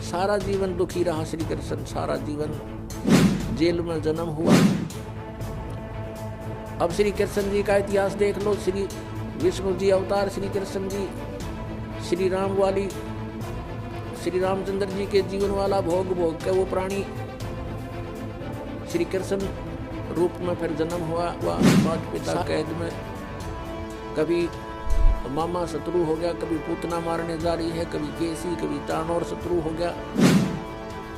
सारा जीवन दुखी रहा श्री कृष्ण, सारा जीवन जेल में जन्म हुआ। अब श्री कृष्ण जी का इतिहास देख लो। श्री विष्णु जी अवतार श्री कृष्ण जी, श्री राम वाली, श्री रामचंद्र जी के जीवन वाला भोग भोग के वो प्राणी श्री कृष्ण रूप में फिर जन्म हुआ। माता पिता कैद में, कभी मामा शत्रु हो गया, कभी पूतना मारने जा रही है, कभी केसी, कभी तानौर शत्रु हो गया,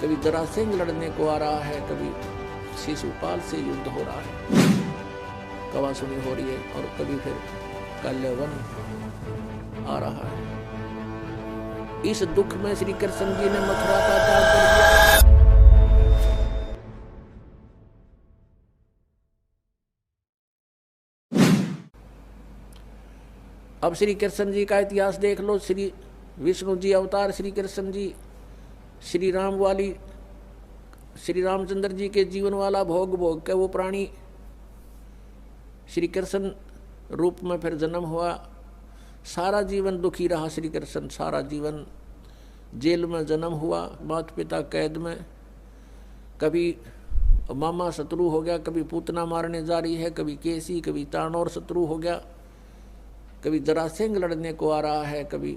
कभी जरासेंध लड़ने को आ रहा है, कभी शिशुपाल से युद्ध हो रहा है, कवासुनी हो रही है, और कभी फिर कल्यवन आ रहा है। इस दुख में श्री कृष्ण जी ने मथुरा का त्याग कर दिया। अब श्री कृष्ण जी का इतिहास देख लो। श्री विष्णु जी अवतार श्री कृष्ण जी, श्री राम वाली, श्री रामचंद्र जी के जीवन वाला भोग भोग के वो प्राणी श्री कृष्ण रूप में फिर जन्म हुआ। सारा जीवन दुखी रहा श्री कृष्ण, सारा जीवन जेल में जन्म हुआ, माता पिता कैद में, कभी मामा शत्रु हो गया, कभी पूतना मारने जा रही है, कभी केसी, कभी तानौर शत्रु हो गया, कभी जरासेंध लड़ने को आ रहा है, कभी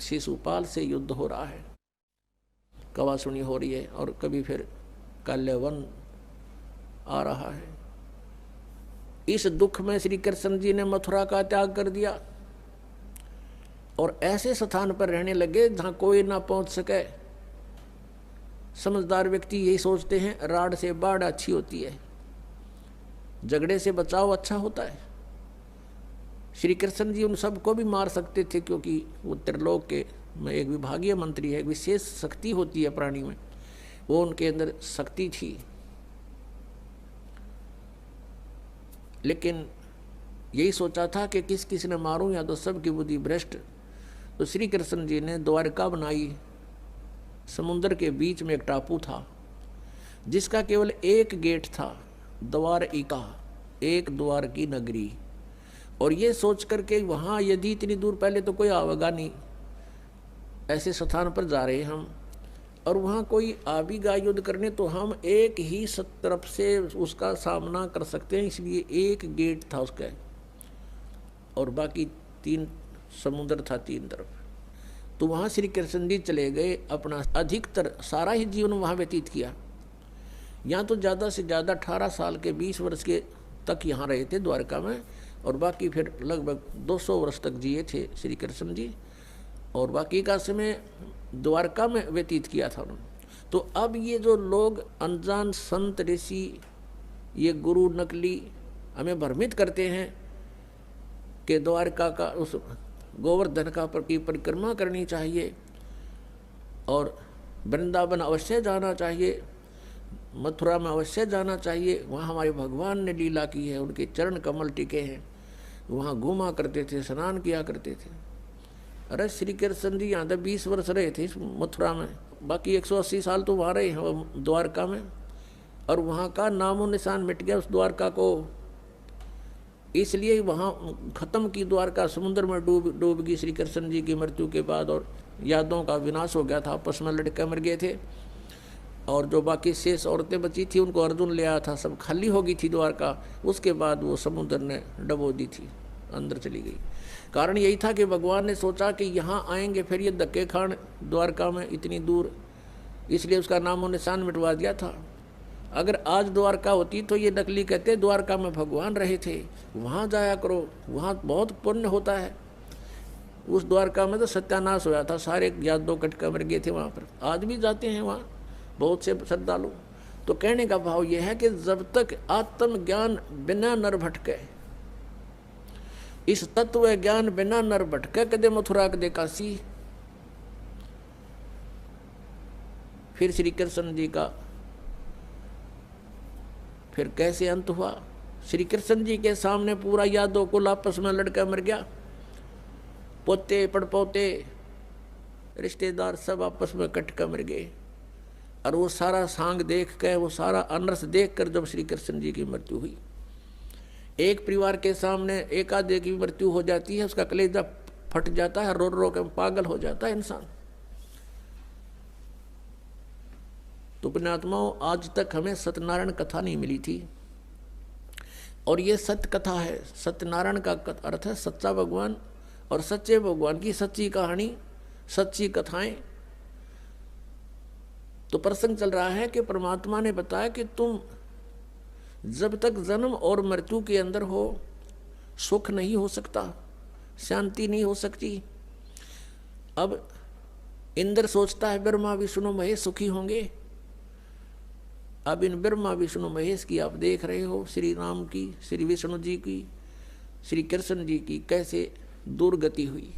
शिशुपाल से युद्ध हो रहा है, कवासुनी हो रही है, और कभी फिर कल्यवन आ रहा है। इस दुख में श्री कृष्ण जी ने मथुरा का त्याग कर दिया और ऐसे स्थान पर रहने लगे जहां कोई ना पहुंच सके। समझदार व्यक्ति यही सोचते हैं, राड़ से बाढ़ अच्छी होती है, झगड़े से बचाव अच्छा होता है। श्री कृष्ण जी उन सबको भी मार सकते थे, क्योंकि वो त्रिलोक के में एक विभागीय मंत्री है, विशेष शक्ति होती है प्राणी में, वो उनके अंदर शक्ति थी। लेकिन यही सोचा था कि किस किस ने मारूं, या तो सबकी बुद्धि भ्रष्ट। तो श्री कृष्ण जी ने द्वारका बनाई। समुद्र के बीच में एक टापू था जिसका केवल एक गेट था, द्वारिका, एक द्वार की नगरी। और ये सोच करके वहाँ यदि इतनी दूर पहले तो कोई आवेगा नहीं, ऐसे स्थान पर जा रहे हम, और वहाँ कोई आ भी गया युद्ध करने तो हम एक ही तरफ से उसका सामना कर सकते हैं, इसलिए एक गेट था उसका, और बाकी 3 समुद्र था 3 तरफ। तो वहाँ श्री कृष्ण जी चले गए, अपना अधिकतर सारा ही जीवन वहाँ व्यतीत किया। यहाँ तो ज़्यादा से ज़्यादा 18 साल के 20 वर्ष के तक यहाँ रहे थे द्वारका में, और बाकी फिर लगभग 200 वर्ष तक जिए थे श्री कृष्ण जी, और बाकी का समय द्वारका में व्यतीत किया था उन्होंने। तो अब ये जो लोग अनजान संत ऋषि, ये गुरु नकली हमें भ्रमित करते हैं कि द्वारका का उस गोवर्धन का की परिक्रमा करनी चाहिए, और वृंदावन अवश्य जाना चाहिए, मथुरा में अवश्य जाना चाहिए, वहाँ हमारे भगवान ने लीला की है, उनके चरण कमल टिके हैं, वहाँ घूमा करते थे, स्नान किया करते थे। अरे श्री कृष्ण जी यहाँ तक 20 वर्ष रहे थे मथुरा में, बाकी 180 साल तो वहाँ रहे हैं द्वारका में, और वहाँ का नामो निशान मिट गया उस द्वारका को। इसलिए वहाँ खत्म की द्वारका, समुद्र में डूब गई श्री कृष्ण जी की मृत्यु के बाद, और यादों का विनाश हो गया था, आपस में लड़के मर गए थे, और जो बाकी शेष औरतें बची थी उनको अर्जुन ले आया था, सब खाली हो गई थी द्वारका। उसके बाद वो समुद्र ने डबो दी थी, अंदर चली गई। कारण यही था कि भगवान ने सोचा कि यहाँ आएंगे फिर ये धक्के खान द्वारका में इतनी दूर, इसलिए उसका नामो निशान मिटवा दिया था। अगर आज द्वारका होती तो ये नकली कहते द्वारका में भगवान रहे थे, वहाँ जाया करो, वहाँ बहुत पुण्य होता है। उस द्वारका में तो सत्यानाश होया था, सारे यादों कटके मर गए थे वहाँ पर। आज भी जाते हैं वहाँ बहुत से श्रद्धालु। तो कहने का भाव यह है कि जब तक आत्मज्ञान बिना नर भटके, इस तत्व ज्ञान बिना नर भटके, कदे मथुरा कदे काशी। फिर श्री कृष्ण जी का फिर कैसे अंत हुआ? श्री कृष्ण जी के सामने पूरा यादव कुल आपस में लड़का मर गया, पोते पड़पोते रिश्तेदार सब आपस में कट कर मर गए। और वो सारा सांग देख कर, वो सारा अनर्स देख कर जब श्री कृष्ण जी की मृत्यु हुई, एक परिवार के सामने एकाध की मृत्यु हो जाती है, उसका कलेजा फट जाता है, रो रो कर पागल हो जाता है इंसान। तो पुण्यात्माओं, आज तक हमें सत्यनारायण कथा नहीं मिली थी, और ये सत्य कथा है। सत्यनारायण का अर्थ है सच्चा भगवान, और सच्चे भगवान की सच्ची कहानी, सच्ची कथाएं। तो प्रसंग चल रहा है कि परमात्मा ने बताया कि तुम जब तक जन्म और मृत्यु के अंदर हो, सुख नहीं हो सकता, शांति नहीं हो सकती। अब इंद्र सोचता है ब्रह्मा विष्णु महेश सुखी होंगे। अब इन ब्रह्मा विष्णु महेश की आप देख रहे हो, श्री राम की, श्री विष्णु जी की, श्री कृष्ण जी की कैसे दुर्गति हुई।